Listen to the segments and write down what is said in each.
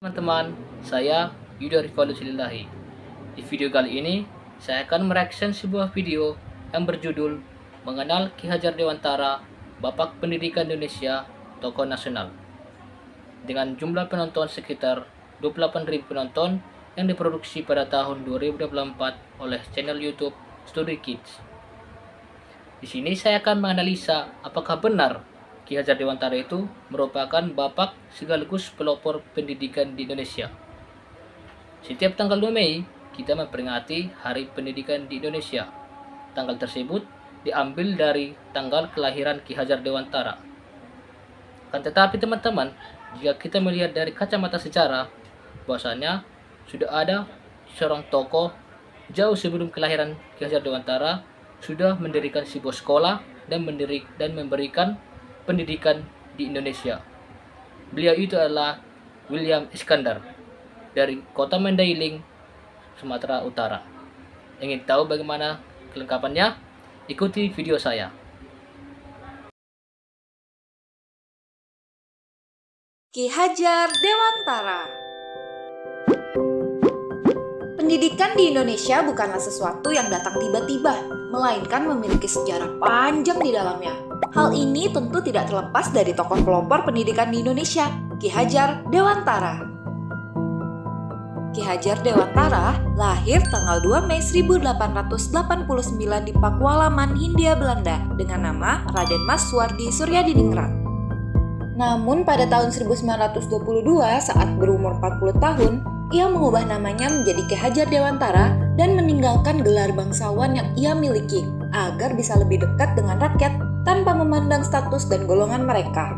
Teman-teman, saya Yuda Rifalusillahi. Di video kali ini, saya akan mereaction sebuah video yang berjudul Mengenal Ki Hajar Dewantara, Bapak Pendidikan Indonesia, Tokoh Nasional. Dengan jumlah penonton sekitar 28.000 penonton yang diproduksi pada tahun 2024 oleh channel YouTube Study Kids. Di sini saya akan menganalisa apakah benar Ki Hajar Dewantara itu merupakan bapak sekaligus pelopor pendidikan di Indonesia. Setiap tanggal 2 Mei, kita memperingati Hari Pendidikan di Indonesia. Tanggal tersebut diambil dari tanggal kelahiran Ki Hajar Dewantara. Kan tetapi teman-teman, jika kita melihat dari kacamata sejarah, bahwasanya sudah ada seorang tokoh jauh sebelum kelahiran Ki Hajar Dewantara sudah mendirikan sebuah sekolah dan memberikan pendidikan di Indonesia. Beliau itu adalah William Iskandar dari Kota Mandailing, Sumatera Utara. Ingin tahu bagaimana kelengkapannya? Ikuti video saya. Ki Hajar Dewantara. Pendidikan di Indonesia bukanlah sesuatu yang datang tiba-tiba, melainkan memiliki sejarah panjang di dalamnya. Hal ini tentu tidak terlepas dari tokoh pelopor pendidikan di Indonesia, Ki Hajar Dewantara. Ki Hajar Dewantara lahir tanggal 2 Mei 1889 di Pakualaman, Hindia Belanda dengan nama Raden Mas Suwardi Suryadiningrat. Namun pada tahun 1922 saat berumur 40 tahun, ia mengubah namanya menjadi Ki Hajar Dewantara dan meninggalkan gelar bangsawan yang ia miliki agar bisa lebih dekat dengan rakyat tanpa memandang status dan golongan mereka.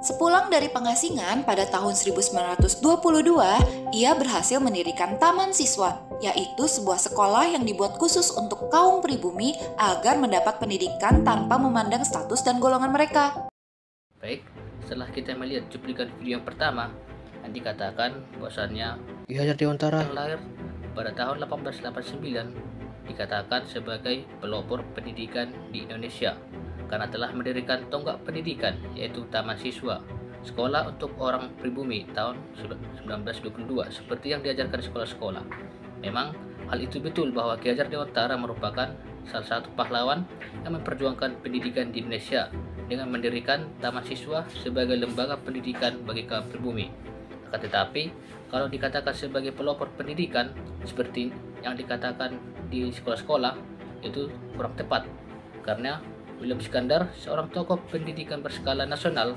Sepulang dari pengasingan pada tahun 1922, ia berhasil mendirikan Taman Siswa, yaitu sebuah sekolah yang dibuat khusus untuk kaum pribumi agar mendapat pendidikan tanpa memandang status dan golongan mereka. Baik, setelah kita melihat cuplikan video yang pertama, yang dikatakan bahwasannya Ki Hajar Dewantara lahir pada tahun 1889, dikatakan sebagai pelopor pendidikan di Indonesia karena telah mendirikan tonggak pendidikan yaitu Taman Siswa, sekolah untuk orang pribumi tahun 1922 seperti yang diajarkan sekolah-sekolah. Memang hal itu betul bahwa Ki Hajar Dewantara merupakan salah satu pahlawan yang memperjuangkan pendidikan di Indonesia dengan mendirikan Taman Siswa sebagai lembaga pendidikan bagi kaum pribumi. Akan tetapi, kalau dikatakan sebagai pelopor pendidikan seperti yang dikatakan di sekolah-sekolah, itu kurang tepat karena William Iskandar, seorang tokoh pendidikan berskala nasional,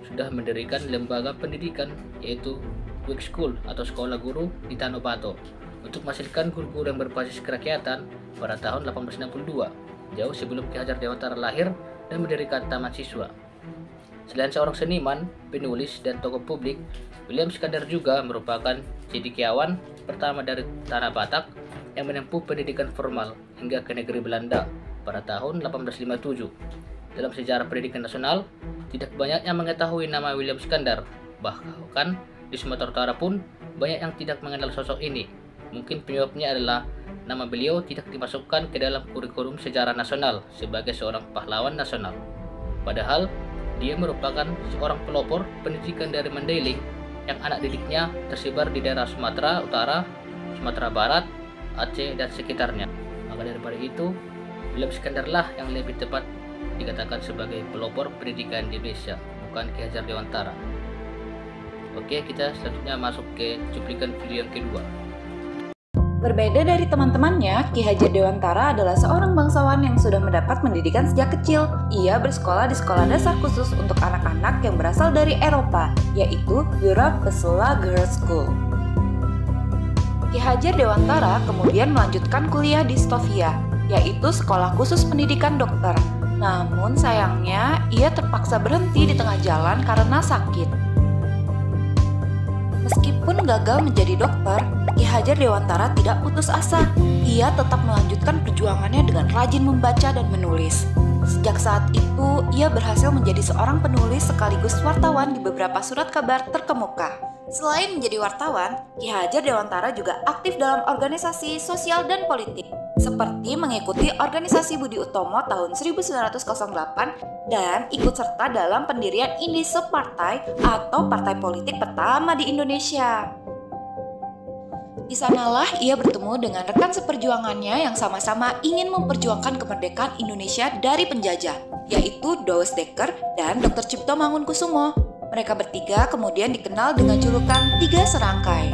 sudah mendirikan lembaga pendidikan yaitu Week School atau sekolah guru di Tanopato untuk menghasilkan guru-guru yang berbasis kerakyatan pada tahun 1862, jauh sebelum Ki Hajar Dewantara lahir dan mendirikan Taman Siswa. Selain seorang seniman, penulis, dan tokoh publik, William Iskandar juga merupakan cendekiawan pertama dari Tanah Batak yang menempuh pendidikan formal hingga ke negeri Belanda pada tahun 1857. Dalam sejarah pendidikan nasional, tidak banyak yang mengetahui nama William Iskandar. Bahkan di Sumatera Utara pun banyak yang tidak mengenal sosok ini. Mungkin penyebabnya adalah nama beliau tidak dimasukkan ke dalam kurikulum sejarah nasional sebagai seorang pahlawan nasional. Padahal dia merupakan seorang pelopor pendidikan dari Mandailing yang anak didiknya tersebar di daerah Sumatera Utara, Sumatera Barat, Aceh, dan sekitarnya. Maka daripada itu, William Iskandar lah yang lebih tepat dikatakan sebagai pelopor pendidikan di Indonesia, bukan Ki Hajar Dewantara. Oke, kita selanjutnya masuk ke cuplikan video yang kedua. Berbeda dari teman-temannya, Ki Hajar Dewantara adalah seorang bangsawan yang sudah mendapat pendidikan sejak kecil. Ia bersekolah di sekolah dasar khusus untuk anak-anak yang berasal dari Eropa, yaitu Europe Pesula Girls School. Ki Hajar Dewantara kemudian melanjutkan kuliah di Stovia, yaitu sekolah khusus pendidikan dokter. Namun sayangnya, ia terpaksa berhenti di tengah jalan karena sakit. Meskipun gagal menjadi dokter, Ki Hajar Dewantara tidak putus asa. Ia tetap melanjutkan perjuangannya dengan rajin membaca dan menulis. Sejak saat itu, ia berhasil menjadi seorang penulis sekaligus wartawan di beberapa surat kabar terkemuka. Selain menjadi wartawan, Ki Hajar Dewantara juga aktif dalam organisasi sosial dan politik. seperti mengikuti organisasi Budi Utomo tahun 1908 dan ikut serta dalam pendirian Indische Partai atau partai politik pertama di Indonesia. Di sanalah ia bertemu dengan rekan seperjuangannya yang sama-sama ingin memperjuangkan kemerdekaan Indonesia dari penjajah, yaitu Douwe Dekker dan Dr. Tjipto Mangunkusumo. Mereka bertiga kemudian dikenal dengan julukan Tiga Serangkai.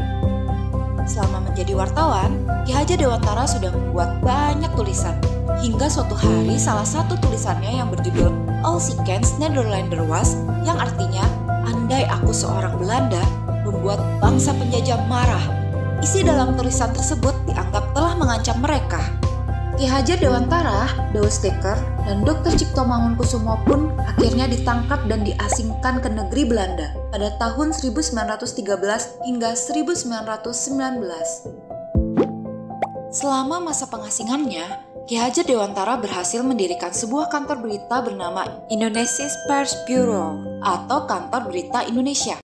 Selama menjadi wartawan, Ki Hajar Dewantara sudah membuat banyak tulisan. Hingga suatu hari salah satu tulisannya yang berjudul Als ik eens Nederlander was, yang artinya, andai aku seorang Belanda, membuat bangsa penjajah marah. Isi dalam tulisan tersebut dianggap telah mengancam mereka. Ki Hajar Dewantara, Douwe Dekker, dan Dr. Tjipto Mangunkusumo pun akhirnya ditangkap dan diasingkan ke negeri Belanda pada tahun 1913 hingga 1919. Selama masa pengasingannya, Ki Hajar Dewantara berhasil mendirikan sebuah kantor berita bernama Indonesisch Persbureau atau Kantor Berita Indonesia.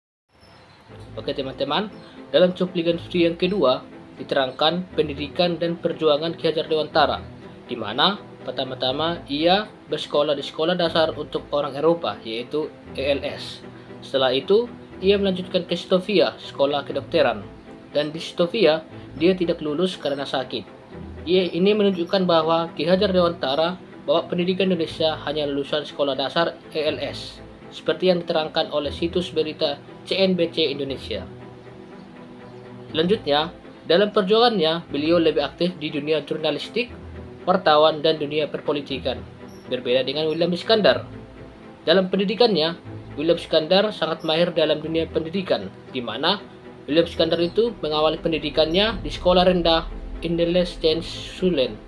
Oke teman-teman, dalam cuplikan video yang kedua diterangkan pendidikan dan perjuangan Ki Hajar Dewantara, di mana pertama-tama ia bersekolah di sekolah dasar untuk orang Eropa, yaitu ELS. Setelah itu, ia melanjutkan ke Stovia, sekolah kedokteran, dan di Stovia dia tidak lulus karena sakit. Ini menunjukkan bahwa Ki Hajar Dewantara bahwa pendidikan Indonesia hanya lulusan sekolah dasar ELS, seperti yang diterangkan oleh situs berita CNBC Indonesia. Selanjutnya, dalam perjuangannya, beliau lebih aktif di dunia jurnalistik, wartawan, dan dunia perpolitikan. Berbeda dengan William Iskandar. Dalam pendidikannya, William Iskandar sangat mahir dalam dunia pendidikan, di mana William Iskandar itu mengawali pendidikannya di sekolah rendah Indelestenschulen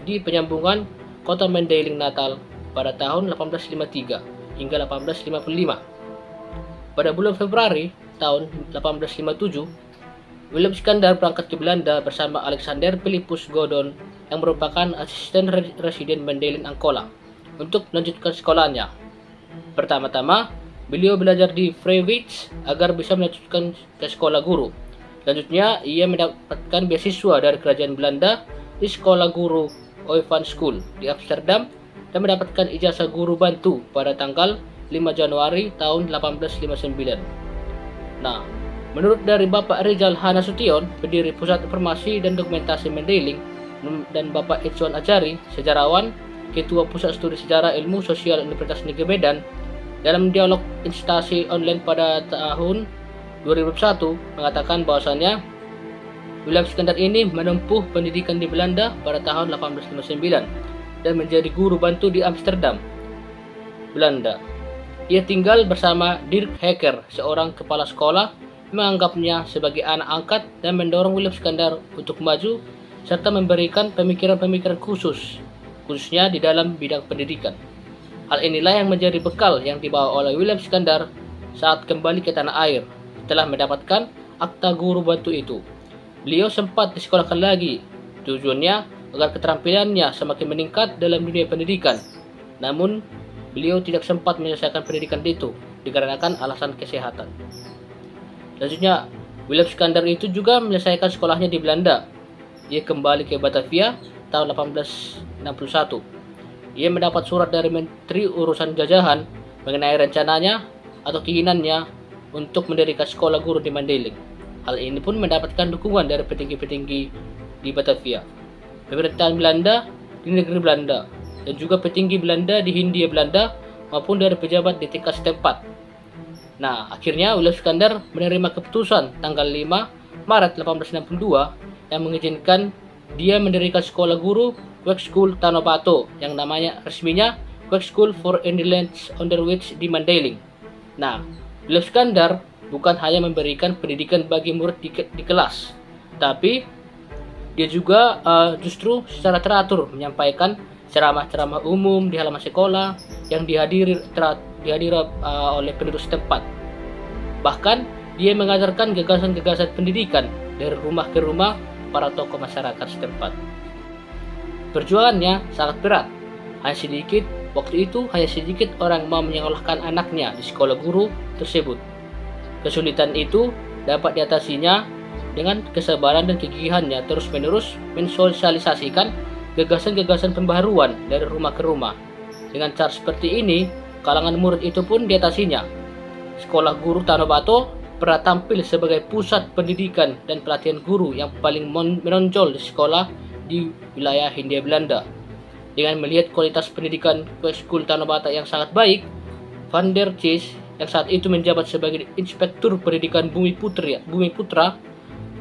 di penyambungan kota Mandailing Natal pada tahun 1853 hingga 1855. Pada bulan Februari tahun 1857, William Iskandar berangkat ke Belanda bersama Alexander Philippus Godon yang merupakan asisten residen Mandailing Angkola untuk melanjutkan sekolahnya. Pertama-tama, beliau belajar di Vrijwitz agar bisa melanjutkan ke sekolah guru. Selanjutnya, ia mendapatkan beasiswa dari kerajaan Belanda di sekolah guru Oevan School di Amsterdam dan mendapatkan ijazah guru bantu pada tanggal 5 Januari tahun 1859. Nah, menurut dari Bapak Rizal Hanasution, pendiri Pusat Informasi dan Dokumentasi Mandailing, dan Bapak Edzwan Ajari, sejarawan, Ketua Pusat Studi Sejarah Ilmu Sosial Universitas Negeri Medan, dalam dialog instansi online pada tahun 2001 mengatakan bahwasannya William Iskandar ini menempuh pendidikan di Belanda pada tahun 1859 dan menjadi guru bantu di Amsterdam, Belanda. Ia tinggal bersama Dirk Hacker, seorang kepala sekolah, menganggapnya sebagai anak angkat dan mendorong William Iskandar untuk maju serta memberikan pemikiran-pemikiran khususnya di dalam bidang pendidikan. Hal inilah yang menjadi bekal yang dibawa oleh William Iskandar saat kembali ke tanah air setelah mendapatkan akta guru bantu itu. Beliau sempat disekolahkan lagi, tujuannya agar keterampilannya semakin meningkat dalam dunia pendidikan. Namun, beliau tidak sempat menyelesaikan pendidikan itu dikarenakan alasan kesehatan. Selanjutnya, William Iskandar itu juga menyelesaikan sekolahnya di Belanda. Ia kembali ke Batavia tahun 1861. Ia mendapat surat dari Menteri Urusan Jajahan mengenai rencananya atau keinginannya untuk mendirikan sekolah guru di Mandailing. Hal ini pun mendapatkan dukungan dari petinggi-petinggi di Batavia, pemerintahan Belanda di negeri Belanda, dan juga petinggi Belanda di Hindia Belanda maupun dari pejabat di tingkat setempat. Nah, akhirnya William Iskandar menerima keputusan tanggal 5 Maret 1862 yang mengizinkan dia mendirikan sekolah guru Werkschool Tanobato yang namanya resminya Werkschool for Nederlands Onderwijs di Mandailing. Nah, William Iskandar bukan hanya memberikan pendidikan bagi murid di kelas, tapi dia juga justru secara teratur menyampaikan ceramah-ceramah umum di halaman sekolah yang dihadiri oleh penduduk setempat. Bahkan, dia mengajarkan gagasan-gagasan pendidikan dari rumah ke rumah para tokoh masyarakat setempat. Perjuangannya sangat berat. Waktu itu hanya sedikit orang mau menyekolahkan anaknya di sekolah guru tersebut. Kesulitan itu dapat diatasinya dengan kesabaran dan kegigihannya terus-menerus mensosialisasikan gagasan-gagasan pembaharuan dari rumah ke rumah. Dengan cara seperti ini, kalangan murid itu pun diatasinya. Sekolah Guru Tanobato pernah tampil sebagai pusat pendidikan dan pelatihan guru yang paling menonjol di sekolah di wilayah Hindia Belanda. Dengan melihat kualitas pendidikan School Tanobato yang sangat baik, Van der Cis yang saat itu menjabat sebagai Inspektur Pendidikan Bumi Putra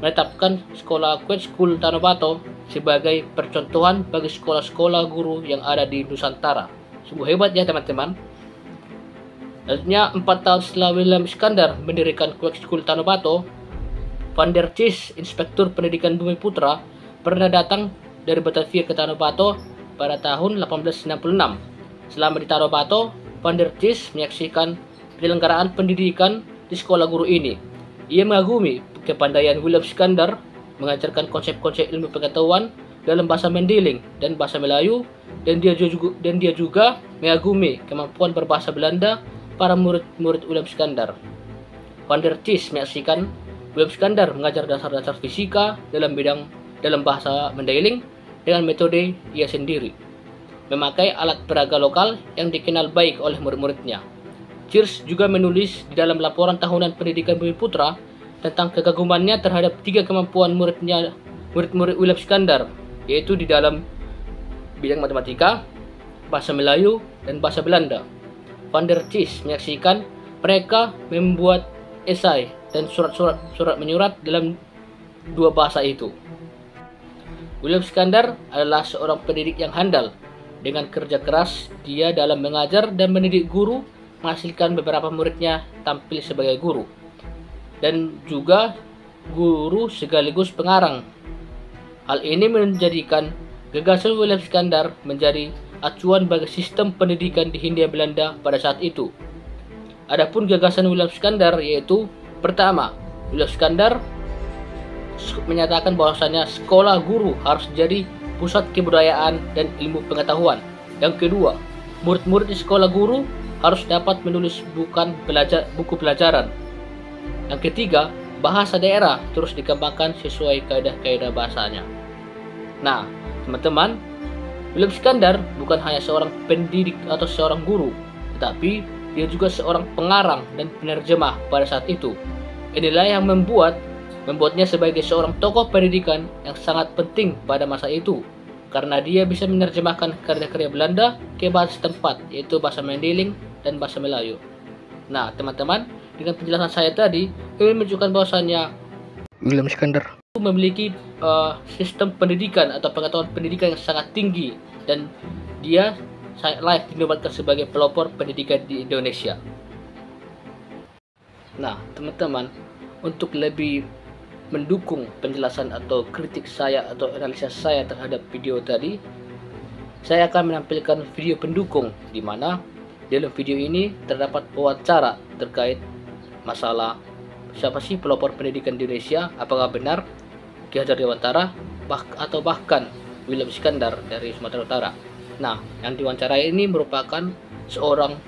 menetapkan sekolah School Tanobato sebagai percontohan bagi sekolah-sekolah guru yang ada di Nusantara. Sungguh hebat ya teman-teman. Selanjutnya, 4 tahun setelah William Iskandar mendirikan School Tanobato, Van der Cis, Inspektur Pendidikan Bumi Putra, pernah datang dari Batavia ke Tanobato pada tahun 1866. Selama di Tanobato, Van der Cis menyaksikan penyelenggaraan pendidikan di sekolah guru ini. Ia mengagumi kepandaian William Iskandar mengajarkan konsep-konsep ilmu pengetahuan dalam bahasa Mendeling dan bahasa Melayu, dan dia juga mengagumi kemampuan berbahasa Belanda para murid-murid William Iskandar. Van der Cis menyaksikan William Iskandar mengajar dasar-dasar fisika dalam bahasa Mendeling dengan metode ia sendiri, memakai alat peraga lokal yang dikenal baik oleh murid-muridnya. Cis juga menulis di dalam laporan tahunan pendidikan Bumi Putra tentang kekagumannya terhadap 3 kemampuan murid-murid William Iskandar, yaitu di dalam bidang matematika, bahasa Melayu, dan bahasa Belanda. Van der Cis menyaksikan mereka membuat esai dan surat menyurat dalam 2 bahasa itu. William Iskandar adalah seorang pendidik yang handal. Dengan kerja keras, dia dalam mengajar dan mendidik guru menghasilkan beberapa muridnya tampil sebagai guru, dan juga guru sekaligus pengarang. Hal ini menjadikan gagasan William Iskandar menjadi acuan bagi sistem pendidikan di Hindia Belanda pada saat itu. Adapun gagasan William Iskandar yaitu, pertama, William Iskandar menyatakan bahwasannya sekolah guru harus jadi pusat kebudayaan dan ilmu pengetahuan. Yang kedua, murid-murid di sekolah guru harus dapat menulis buku pelajaran. Yang ketiga, bahasa daerah terus dikembangkan sesuai kaidah-kaidah bahasanya. Nah, teman-teman, William Iskandar bukan hanya seorang pendidik atau seorang guru, tetapi dia juga seorang pengarang dan penerjemah pada saat itu. Inilah yang membuatnya sebagai seorang tokoh pendidikan yang sangat penting pada masa itu, karena dia bisa menerjemahkan karya-karya Belanda ke bahasa setempat, yaitu bahasa Mendeling dan bahasa Melayu. Nah, teman-teman, dengan penjelasan saya tadi, ini menunjukkan bahwasannya William Iskandar memiliki sistem pendidikan atau pengetahuan pendidikan yang sangat tinggi, dan dia layak dinobatkan sebagai pelopor pendidikan di Indonesia. Nah, teman-teman, untuk lebih mendukung penjelasan atau kritik saya atau analisa saya terhadap video tadi, saya akan menampilkan video pendukung, di mana dalam video ini terdapat wawancara terkait masalah siapa sih pelopor pendidikan di Indonesia, apakah benar Ki Hajar Dewantara atau bahkan William Iskandar dari Sumatera Utara. Nah, yang diwawancarai ini merupakan seorang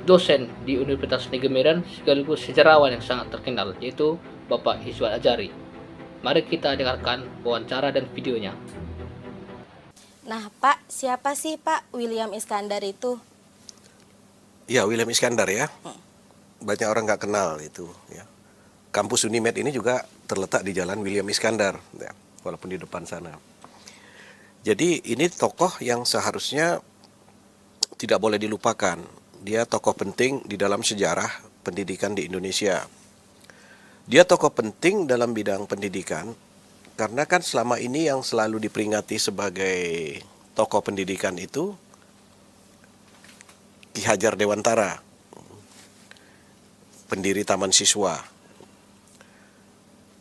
dosen di Universitas Negeri Medan sekaligus sejarawan yang sangat terkenal, yaitu Bapak Izwan Ajari. Mari kita dengarkan wawancara dan videonya. Nah, Pak, siapa sih Pak William Iskandar itu? Ya, William Iskandar ya. Banyak orang nggak kenal itu ya. Kampus Unimed ini juga terletak di Jalan William Iskandar ya, walaupun di depan sana. Jadi ini tokoh yang seharusnya tidak boleh dilupakan. Dia tokoh penting di dalam sejarah pendidikan di Indonesia. Dia tokoh penting dalam bidang pendidikan karena kan selama ini yang selalu diperingati sebagai tokoh pendidikan itu Ki Hajar Dewantara, pendiri Taman Siswa.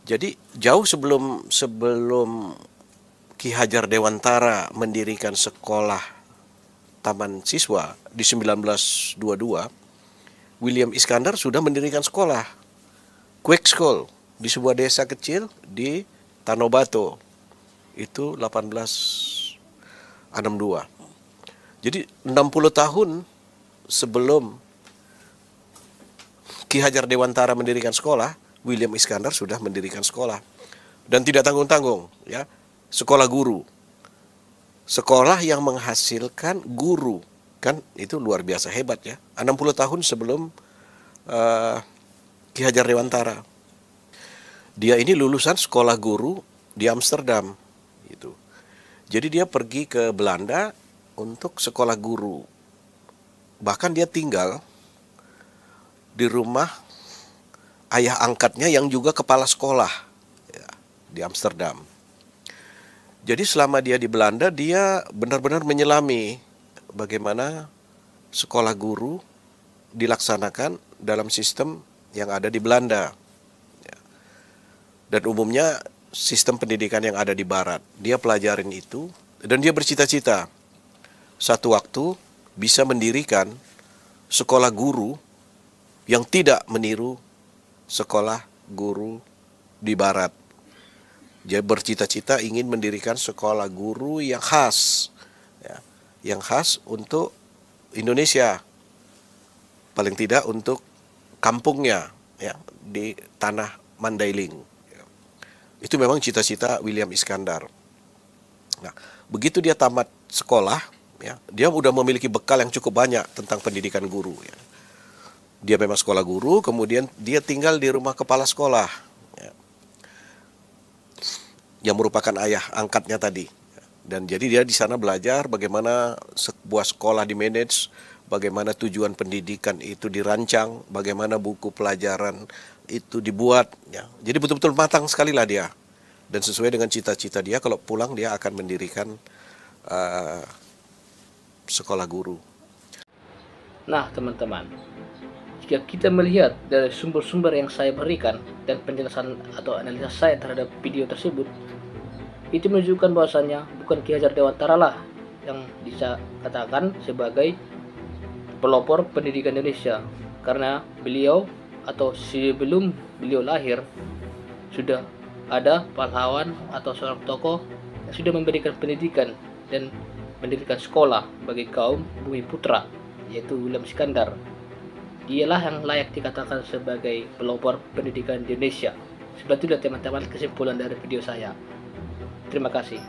Jadi jauh sebelum Ki Hajar Dewantara mendirikan sekolah Taman Siswa di 1922, William Iskandar sudah mendirikan sekolah Quake School di sebuah desa kecil di Tanobato. Itu 1862. Jadi 60 tahun sebelum Ki Hajar Dewantara mendirikan sekolah, William Iskandar sudah mendirikan sekolah. Dan tidak tanggung-tanggung ya. sekolah guru. Sekolah yang menghasilkan guru. Kan itu luar biasa hebat ya. 60 tahun sebelum Ki Hajar Dewantara. Dia ini lulusan sekolah guru di Amsterdam. Gitu. Jadi dia pergi ke Belanda untuk sekolah guru. Bahkan dia tinggal di rumah ayah angkatnya yang juga kepala sekolah ya, di Amsterdam. Jadi selama dia di Belanda, dia benar-benar menyelami bagaimana sekolah guru dilaksanakan dalam sistem yang ada di Belanda. Ya. Dan umumnya sistem pendidikan yang ada di Barat. Dia pelajarin itu dan dia bercita-cita satu waktu bisa mendirikan sekolah guru yang tidak meniru sekolah guru di Barat. Dia bercita-cita ingin mendirikan sekolah guru yang khas, ya, yang khas untuk Indonesia, paling tidak untuk kampungnya, ya, di tanah Mandailing. Ya. Itu memang cita-cita William Iskandar. Nah, begitu dia tamat sekolah, ya, dia udah memiliki bekal yang cukup banyak tentang pendidikan guru. Ya. Dia memang sekolah guru, kemudian dia tinggal di rumah kepala sekolah, ya, yang merupakan ayah angkatnya tadi. Dan jadi dia di sana belajar bagaimana sebuah sekolah dimanage, bagaimana tujuan pendidikan itu dirancang, bagaimana buku pelajaran itu dibuat. Ya. Jadi betul-betul matang sekali lah dia. Dan sesuai dengan cita-cita dia, kalau pulang dia akan mendirikan sekolah guru. Nah, teman-teman, jika kita melihat dari sumber-sumber yang saya berikan dan penjelasan atau analisa saya terhadap video tersebut, itu menunjukkan bahwasannya bukan Ki Hajar Dewantara lah yang bisa katakan sebagai pelopor pendidikan Indonesia, karena beliau atau sebelum beliau lahir sudah ada pahlawan atau seorang tokoh yang sudah memberikan pendidikan dan mendirikan sekolah bagi kaum bumi putra, yaitu William Iskandar. Dialah yang layak dikatakan sebagai pelopor pendidikan di Indonesia. Seperti itu teman-teman kesimpulan dari video saya. Terima kasih.